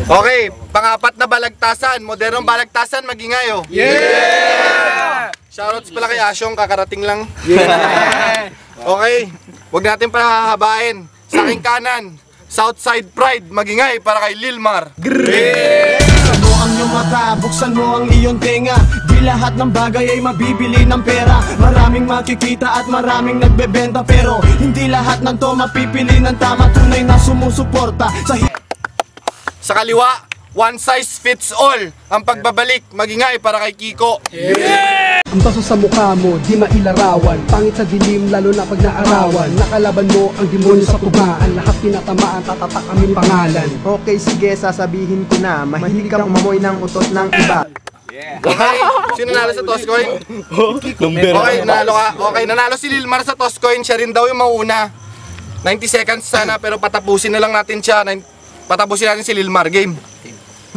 Okay, pangapat na balagtasan. Modernong balagtasan, Magingayo. Yeah! Shoutouts pala kay Asyong, kakarating lang. Yeah! Okay, huwag natin pahahabain. Sa aking kanan, Southside Pride, Magingay para kay Lilmar. Yeah! Buksan mo ang iyong mata, buksan mo ang iyong tenga. Di lahat ng bagay ay mabibili ng pera. Maraming makikita at maraming nagbebenta, pero hindi lahat ng to mapipili ng tama. Tunay na sumusuporta sa kaliwa, one size fits all. Ang pagbabalik, Magingay para kay Kiko. Yeah! Ang baso sa mukha mo, di mailarawan. Pangit sa dilim, lalo na pag naarawan. Nakalaban mo ang demonyo sa tumaan. Lahat tinatamaan, tatatak aming pangalan. Okay, sige, sasabihin ko na. Mahilig kang umamoy ng utot ng iba. Yeah. Okay, sino nanalo sa toss coin? Okay, nanalo ka. Okay, nanalo si Lilmar sa toss coin. Siya rin daw yung mauna. 90 seconds sana, pero patapusin na lang natin siya. Patapusin natin si Lilmar. Game.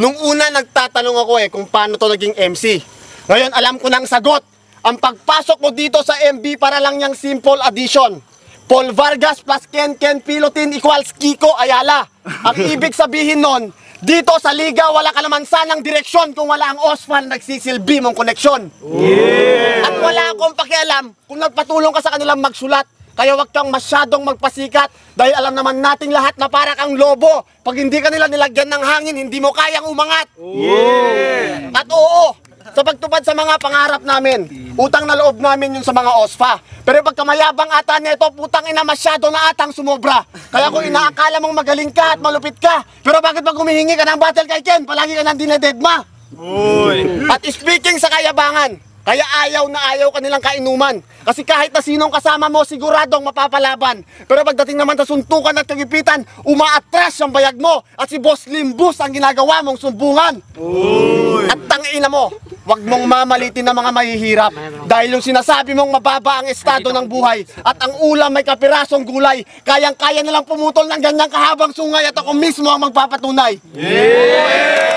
Nung una nagtatanong ako kung paano to naging MC. Ngayon alam ko ng sagot. Ang pagpasok mo dito sa MB para lang niyang simple addition. Paul Vargas plus Ken Pilotin equals Kiko Ayala. Ang ibig sabihin nun, dito sa liga wala ka naman sanang direksyon kung wala ang Osman nagsisilbi mong koneksyon. Yeah! At wala akong pakialam kung nagpatulong ka sa kanilang magsulat. Kaya wag kang masyadong magpasikat dahil alam naman nating lahat na para kang lobo. Pag hindi ka nila nilagyan ng hangin, hindi mo kayang umangat. Yeah! At oo, sa pagtupad sa mga pangarap namin, utang na loob namin yun sa mga OSFA. Pero pagka mayabang ata nito, putang ina masyado na atang sumobra. Kaya kung inaakala mong magaling ka at malupit ka, pero bakit pag humihingi ka ng battle kay Ken, palagi ka nang dinededma? Uy. At speaking sa kayabangan, kaya ayaw na ayaw kanilang kainuman. Kasi kahit na sinong kasama mo, siguradong mapapalaban. Pero pagdating naman sa suntukan at kagipitan, umaatras ang bayag mo. At si Boss Limbus ang ginagawa mong sumbungan. Uy. At tangina mo, wag mong mamalitin ng mga mahihirap. Dahil yung sinasabi mong mababa ang estado ng buhay at ang ulam may kapirasong gulay, kayang-kaya nilang pumutol ng ganyang kahabang sungay at ako mismo ang magpapatunay. Yeah!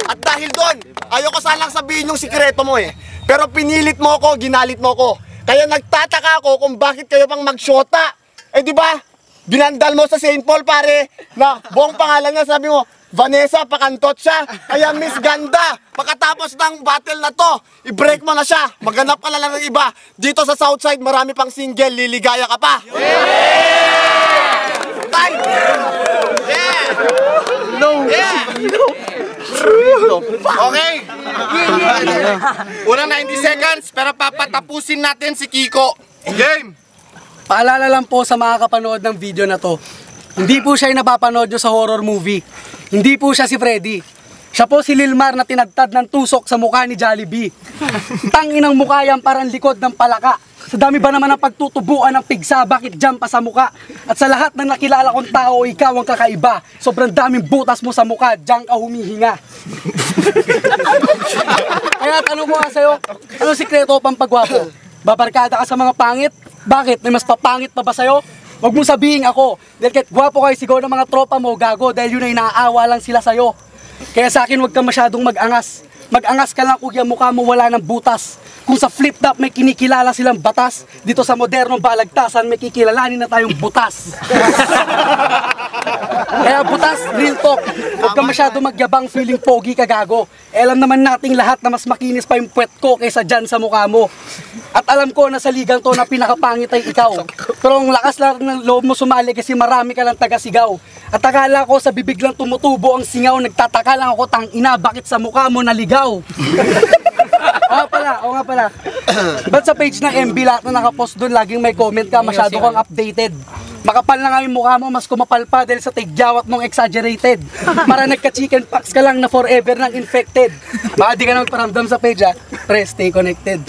At dahil doon, ayoko sanang sabihin yung sikreto mo pero pinilit mo ako, ginalit mo ako. Kaya nagtataka ako kung bakit kayo pang magsyota. Di ba? Binandal mo sa St. Paul pare na buong pangalan niya, sabi mo, Vanessa, pakantot siya. Kaya Miss Ganda, pagkatapos ng battle na to, i-break mo na siya. Maghanap ka na lang ng iba. Dito sa Southside, marami pang single, liligaya ka pa. Yeah! Time! Yeah! No! Yeah! Okay! Unang 90 seconds, pero papatapusin natin si Kiko. Game! Paalala lang po sa mga kapanood ng video na to, hindi po siya yung napapanood nyo sa horror movie. Hindi po siya si Freddy. Siya po si Lilmar na tinagtad ng tusok sa mukha ni Jollibee. Tanginang mukha yan parang likod ng palaka. Sa dami ba naman ang pagtutubuan ng pigsa, bakit dyan pa sa mukha? At sa lahat ng nakilala kong tao, ikaw ang kakaiba. Sobrang daming butas mo sa mukha, dyan ka humihinga. Kaya tanong ko nga sa'yo, ano sikreto pang pagwapo? Babarkada ka sa mga pangit? Bakit? May mas papangit pa ba sa'yo? Huwag mo sabihin ako, dahil kahit gwapo kayo sigaw ng mga tropa mo, gago, dahil yun ay naaawa lang sila sa'yo. Kaya sa akin, huwag kang masyadong mag-angas. Mag-angas ka lang kung yung mukha mo wala ng butas. Kung sa flip-top may kinikilala silang batas, dito sa modernong balagtasan may kikilalanin na tayong butas. Kaya butas, real talk. Huwag kang masyado magyabang feeling pogi ka gago. Alam naman nating lahat na mas makinis pa yung puwet ko kaysa dyan sa mukha mo. At alam ko na sa ligang to na pinakapangit ay ikaw. Pero ang lakas lang ng loob mo sumali kasi marami ka lang taga-sigaw. At akala ko sa bibig lang tumutubo ang singaw. Nagtataka lang ako, tangina, bakit sa mukha mo naligaw? Oo nga pala. Ba't sa page ng MB lahat na nakapost doon, laging may comment ka, masyado kang updated. Makapal na nga yung mukha mo, mas kumapal pa dahil sa tigyawat mong exaggerated. Para nagka-chicken pox ka lang na forever nang infected. Baka di ka na magparamdam sa page pre, stay connected.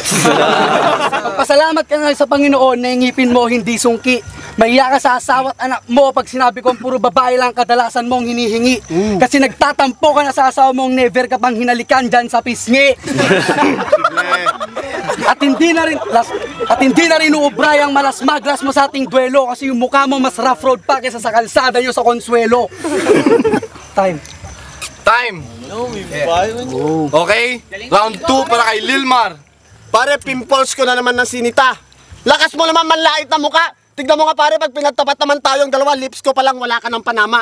Pagpasalamat ka nga sa Panginoon na yung ngipin mo hindi sungki. Mahiya ka sa asawa at anak mo pag sinabi kong puro babae lang kadalasan mong hinihingi. Kasi nagtatampo ka na sa asawa mong never ka pang hinalikan dyan sa pisngi. At hindi na rin uubray ang malas-maglas mo sa ating duelo kasi yung mukha mo mas rough road pa kaysa sa kalsada nyo sa Consuelo. Time. Okay, round 2 para kay Lilmar. Pare, pimples ko na naman ng sinita. Lakas mo naman manlait na mukha. Tignan mo nga pare, pag pinagtapat naman tayong dalawa, lips ko palang wala ka ng panama.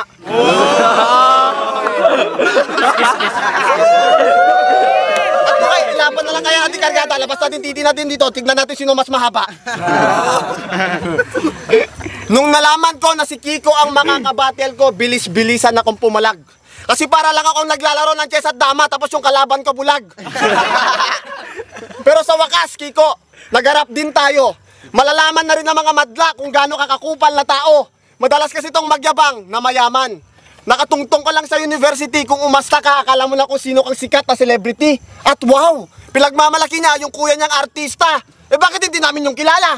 Okay, laban na lang kaya natin kargada. Labas natin titi natin dito. Tignan natin sino mas mahaba. Nung nalaman ko na si Kiko ang makakabattle ko, bilis-bilisan akong pumalag. Kasi para lang akong naglalaro ng chess at dama, tapos yung kalaban ko bulag. Pero sa wakas, Kiko, nagharap din tayo. Malalaman na rin ng mga madla kung gaano kakakupal na tao. Madalas kasi itong magyabang na mayaman. Nakatungtong ka lang sa university, kung umasta ka, akala mo na kung sino kang sikat na celebrity. At wow, pinagmamalaki niya yung kuya niyang artista. Eh bakit hindi namin yung kilala?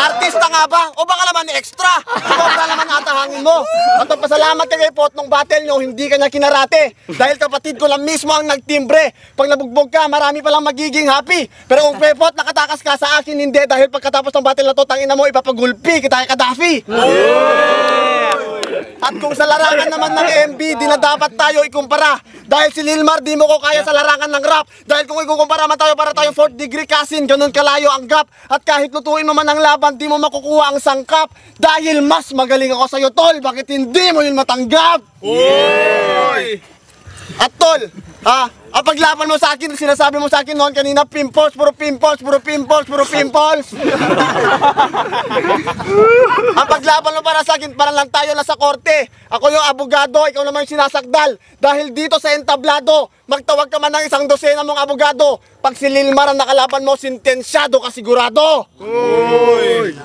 Artista nga ba? O baka naman extra? Sobra naman atahangin mo. At pasalamat ka kay Pot nung battle nyo, hindi ka niya kinarate. Dahil kapatid ko lang mismo ang nagtimbre. Pag nabugbog ka, marami palang magiging happy. Pero kung kay Pot nakatakas ka sa akin, hindi. Dahil pagkatapos ng battle na to, tangina mo, ipapagulpi kita kay Kadafi. At kung sa larangan naman ng MB, di na dapat tayo ikumpara. Dahil si Lilmar, di mo ko kaya sa larangan ng rap. Dahil kung ikukumpara man tayo para tayong 4th degree cousin, ganun kalayo ang gap. At kahit lutuin mo man ang laban, di mo makukuha ang sangkap. Dahil mas magaling ako sa'yo, tol. Bakit hindi mo yun matanggap? Oy! At tol, ang paglaban mo sa akin, sinasabi mo sa akin noon kanina, pimples, puro pimples, puro pimples, puro pimples. Ang paglaban mo para sa akin, para lang tayo na sa korte. Ako yung abogado, ikaw naman yung sinasakdal. Dahil dito sa entablado, magtawag ka man ng 100 mong abogado. Pag si Lilmar ang nakalaban mo, sentensyado ka sigurado. Uy.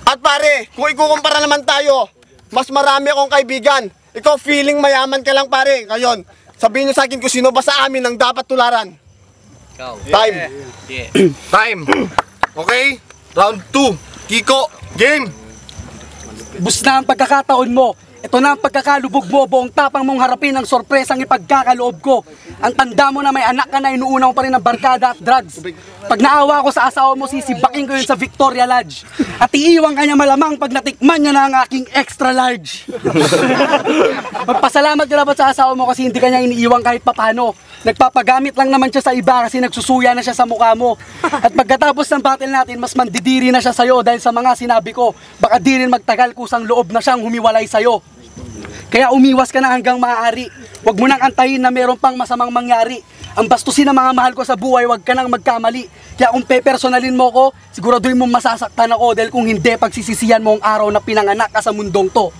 At pare, kung ikukumpara naman tayo, mas marami akong kaibigan. Ikaw feeling mayaman ka lang pare. Ngayon, sabihin niyo sa akin kung sino ba sa amin ang dapat tularan. Time. Time. Okay? Round 2. Kiko, game. Bus na ang pagkakataon mo. Ito na ang pagkakalubog mo, buong tapang mong harapin ang sorpresang ipagkakaloob ko. Ang tanda mo na may anak ka na, inuuna mo pa rin ng barkada at drugs. Pag naawa ko sa asawa mo, sisibaking ko yun sa Victoria Lodge. At iiwan ka niya malamang pag natikman niya na ang aking extra large. Magpasalamat ka dapat sa asawa mo kasi hindi ka niya iniiwan kahit papano. Nagpapagamit lang naman siya sa iba kasi nagsusuya na siya sa mukha mo. At pagkatapos ng battle natin, mas mandidiri na siya sa'yo dahil sa mga sinabi ko. Baka di rin magtagal kusang loob na siyang humiwalay sa'yo. Kaya umiwas ka na hanggang maaari. Huwag mo nang antayin na meron pang masamang mangyari. Ang bastusin ng mga mahal ko sa buhay, huwag ka nang magkamali. Kaya kung pepersonalin mo ko, siguraduhin mong masasaktan ako dahil kung hindi, pagsisisihan mo ang araw na pinanganak ka sa mundong to.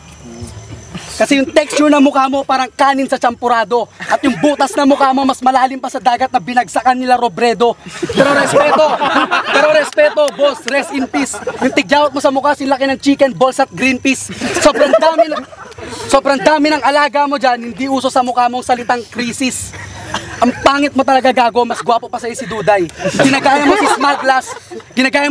Kasi yung texture ng mukha mo parang kanin sa champurado. At yung butas ng mukha mo mas malalim pa sa dagat na binagsakan nila Robredo. Pero respeto, boss, rest in peace. Yung tigyawat mo sa mukha, silaki ng chicken balls at green peas. Sobrang dami ng alaga mo dyan, hindi uso sa mukha mong salitang krisis. Ang pangit mo talaga gago, mas gwapo pa sa'yo si Duday. Ginagaya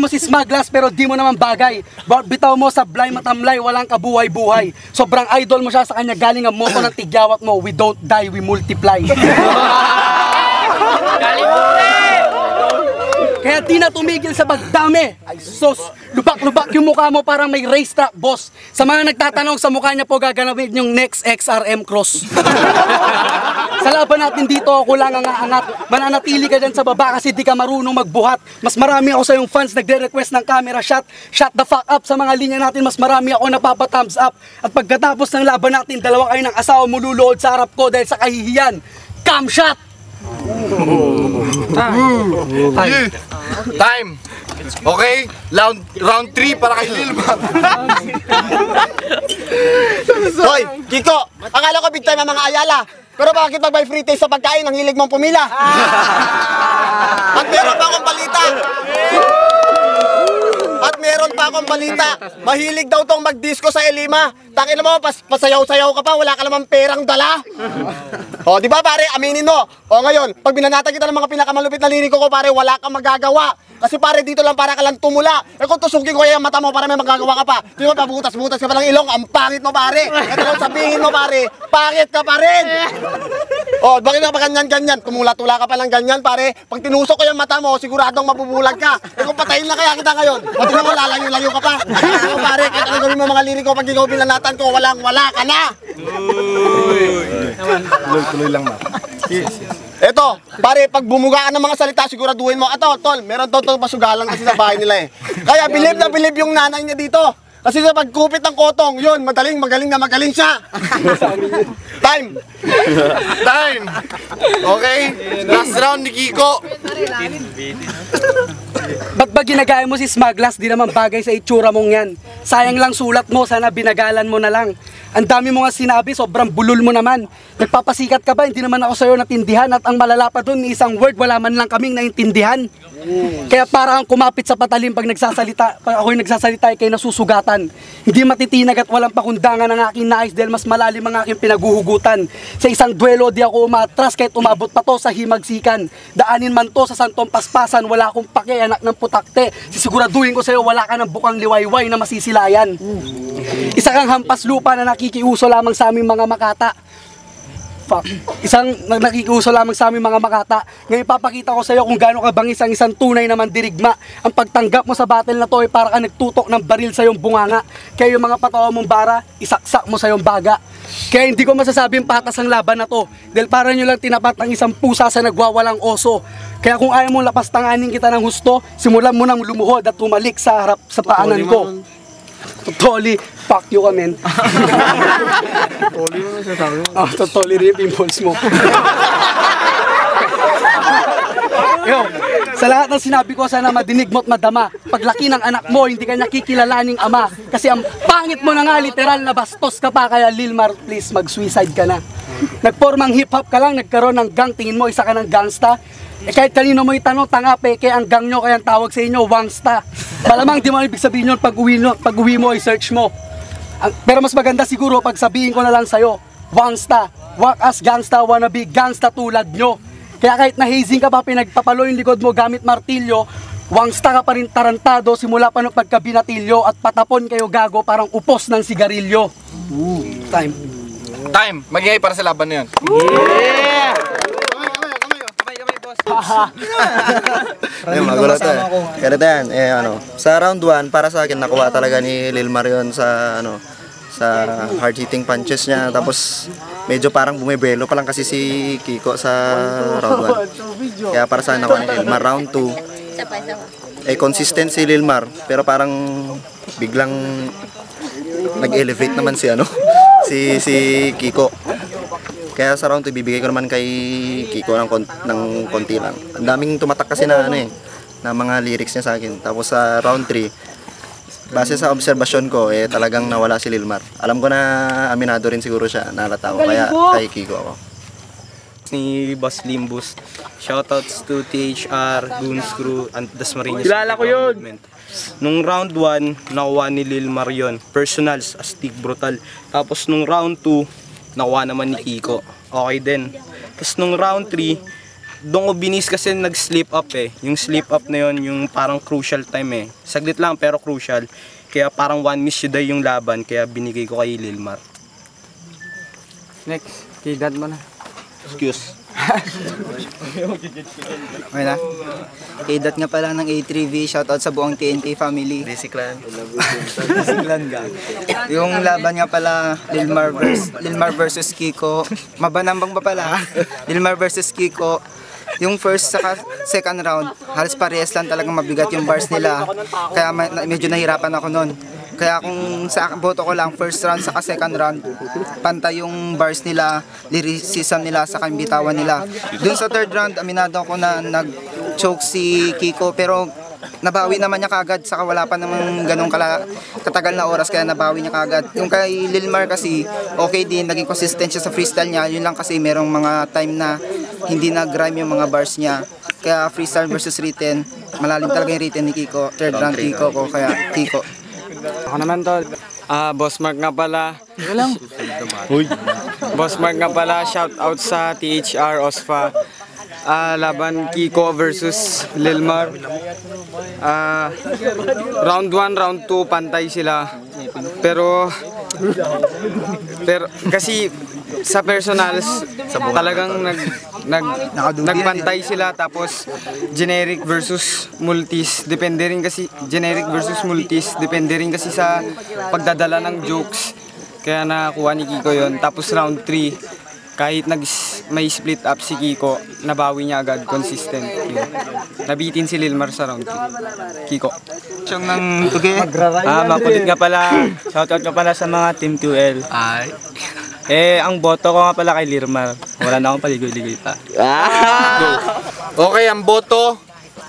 mo si Smaglas pero di mo naman bagay. Bitaw mo sa blay matamlay, walang kabuhay-buhay. Sobrang idol mo siya, sa kanya galing ang moto ng tigyawat mo, we don't die, we multiply. Kaya di na tumigil sa pagdami. Ay sus, lubak-lubak yung mukha mo parang may racetrack, boss. Sa mga nagtatanong, sa mukha niya po gaganapin yung next XRM Cross. Sa laban natin dito, ako lang ang aangat. Mananatili ka dyan sa baba kasi di ka marunong magbuhat. Mas marami ako sa yung fans nagre-request ng camera shot. Shut the fuck up sa mga linya natin, mas marami ako napapa-thumbs up. At pagkatapos ng laban natin, dalawa kayo ng asawa mo luluhod sa harap ko dahil sa kahihiyan. Cam shot! Time. Okay? Round 3 para kay Lilmar. Hoy, Kiko, akala ko big time ang mga Ayala. Pero bakit mag-buy free taste sa pagkain ang hilig mong pumila? At meron pa akong balita. Mahilig daw tong mag-disco sa Elima. Takin mo, pasayaw-sayaw ka pa, wala ka namang perang dala. O, di ba pare, aminin mo. O ngayon, pag binanata kita ng mga pinakamalupit na liriko ko, pare, wala kang magagawa. Kasi pare, dito lang para ka lang tumula. Eh kung tusukin ko yung mata mo para may magagawa ka pa. Di ba, pabutas-butas ka pa ng ilong, ang pangit mo pare. Ito lang sabihin mo pare, pangit ka pa rin. O, bakit ka pa ganyan-ganyan? Tumula-tula ka pa lang ganyan pare. Pag tinusok ko yung mata mo, siguradong mabubulag ka. Eh kung patayin na kaya kita ngayon, pati na mo lalayo-layo ka pa. O pare, kahit ano gawin mo mga liriko, pag ikaw binanatan ko, walang-wala ka na. Tuloy lang ba? Eto, pare, pag bumugaan ng mga salita, siguraduhin mo, ato, tol, meron to pasugalan kasi sa bahay nila eh. Kaya bilib na bilib yung nanay niya dito. Kasi sa pagkupit ng kotong, yun, magaling siya. Time. Time! Okay, last round ni Kiko. Ba't ba ginagaya mo si Smaglas? Di naman bagay sa itsura mong yan. Sayang lang sulat mo, sana binagalan mo na lang. Ang dami mo nga sinabi, sobrang bulol mo naman. Nagpapasikat ka ba? Hindi naman ako sa'yo natindihan. At ang malala pa dun, isang word, wala man lang kaming naintindihan. Kaya para kang kumapit sa patalim pag nagsasalita, pag ako'y nagsasalita, kay nasusugatan. Hindi matitinag at walang pakundangan ang aking nais dahil mas malalim ang aking pinaguhugutan. Sa isang duelo, di ako umatras kahit umabot pa to sa himagsikan. Daanin man to sa santong paspasan, wala akong pake, anak ng putakte. Sisiguraduhin ko sa'yo, wala ka ng bukang liwayway na masisilayan. Isa kang hampas lupa na nakikiuso lamang sa aming mga makata. Isang nakikiuso lamang sa aming mga makata. Ngayon papakita ko sa iyo kung gaano kabangis ang isang tunay na mandirigma. Ang pagtanggap mo sa battle na to ay para ka nagtutok ng baril sa iyong bunganga. Kaya yung mga patawa mong bara, isaksak mo sa iyong baga. Kaya hindi ko masasabing patas ang laban na to. Dahil para nyo lang tinapat ang isang pusa sa nagwawalang oso. Kaya kung ayaw mong lapastanganin kita ng husto, simulan mo nang lumuhod at tumalik sa harap sa paanan ko. Totally, fuck you ka, men. Totally rin yung pimples mo. Yo, sa lahat ng sinabi ko, sana madinig mo't madama. Paglaki ng anak mo, hindi ka nakikilalaning ama. Kasi ang pangit mo na nga, literal na bastos ka pa. Kaya Lilmar, please, mag-suicide ka na. Nagpormang hip-hop ka lang, nagkaroon ng gang, tingin mo isa ka ng gangsta. Kahit kanino mo itanong, tanga, peke, ang gang nyo, kaya ang tawag sa inyo, wangsta. Malamang di mo ibig sabihin yun pag uwi mo, i-search mo. Pero mas maganda siguro pag sabihin ko na lang sa'yo, wangsta, wak as gangsta, wannabe gangsta tulad nyo. Kaya kahit na-hazing ka pa, pinagpapalo yung likod mo gamit martilyo, wangsta ka pa rin tarantado simula pa ng pagkabinatilyo at patapon kayo gago parang upos ng sigarilyo. Time. Time! Magigay para sa laban na yun. Magulo to eh. Ganito yan, sa round 1, para sa akin, nakuha talaga ni Lilmar yun sa, sa hard-hitting punches niya. Tapos, medyo parang bumibelo pa lang kasi si Kiko sa round 1. Kaya para sa akin, nakuha ni Lilmar. Round 2, consistent si Lilmar, pero parang biglang nag-elevate naman si, si Kiko. Kaya sa round 2, bibigay ko naman kay Kiko ng konti lang. Ang daming tumatak kasi na na mga lyrics niya sa akin. Tapos sa round 3, base sa obserbasyon ko, talagang nawala si Lilmar. Alam ko na aminado rin siguro siya, nalata ko. Kaya kay Kiko ako. Ni Boss Limbus. Shoutouts to THR, Goons Crew, and Dasmariñas. Kilala ko yun! Nung round 1, nakuha ni Lilmar yun. Personals, astig, brutal. Tapos nung round 2, nakuha naman ni Kiko. Okay din. Tapos nung round 3, doon ko binis kasi nag-slip up eh. Yung slip up na yun, yung parang crucial time eh. Saglit lang pero crucial. Kaya parang one miss yun yung laban. Kaya binigay ko kay Lilmar. Next, kidad mo na. Excuse. Okay na? Kidad nga pala ng A3V, shoutout sa buong TNT family. DC Clan. DC Clan gang. Yung laban nga pala, Lilmar versus Kiko. Mabanambang ba pala? Lilmar versus Kiko. Yung first saka second round, halos parehas lang talagang mabigat yung bars nila. Kaya medyo nahirapan ako nun. Kaya kung sa boto ko lang, first round saka second round, pantay yung bars nila, lyricism nila, saka yung bitawan nila. Dun sa third round, aminado ako na nag-choke si Kiko, pero nabawi naman niya kagad, saka wala pa namang ganong katagal na oras, kaya nabawi niya kagad. Yung kay Lilmar kasi, okay din, naging consistent siya sa freestyle niya, yun lang kasi merong mga time na hindi nag-rhyme yung mga bars niya. Kaya freestyle versus written, malalim talaga yung written ni Kiko. Third round Kiko ko, kaya Kiko. Ako naman tol. Boss Mark nga pala. Boss Mark nga pala, shout out sa THR OSFA. Laban Kiko versus Lilmar. Round 1, round 2 pantay sila. Pero kasi sa personals talagang nagpantay sila, tapos generic versus multis, depende rin kasi sa pagdadala ng jokes, kaya nakakuha ni Kiko yon. Tapos round 3 Kahit may split up si Kiko, nabawi niya agad, consistent. Yun. Nabitin si Lilmar sa round 2. Kiko. Siyang ng tugi. Makulit nga pala. Shoutout nga pala sa mga Team 2L. Ay. Ang boto ko nga pala kay Lilmar. Wala na akong paligoy-ligoy pa. Okay, ang boto,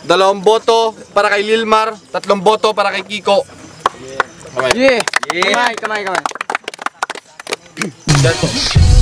2 boto para kay Lilmar, 3 boto para kay Kiko. Yeah! Kamay. Dito.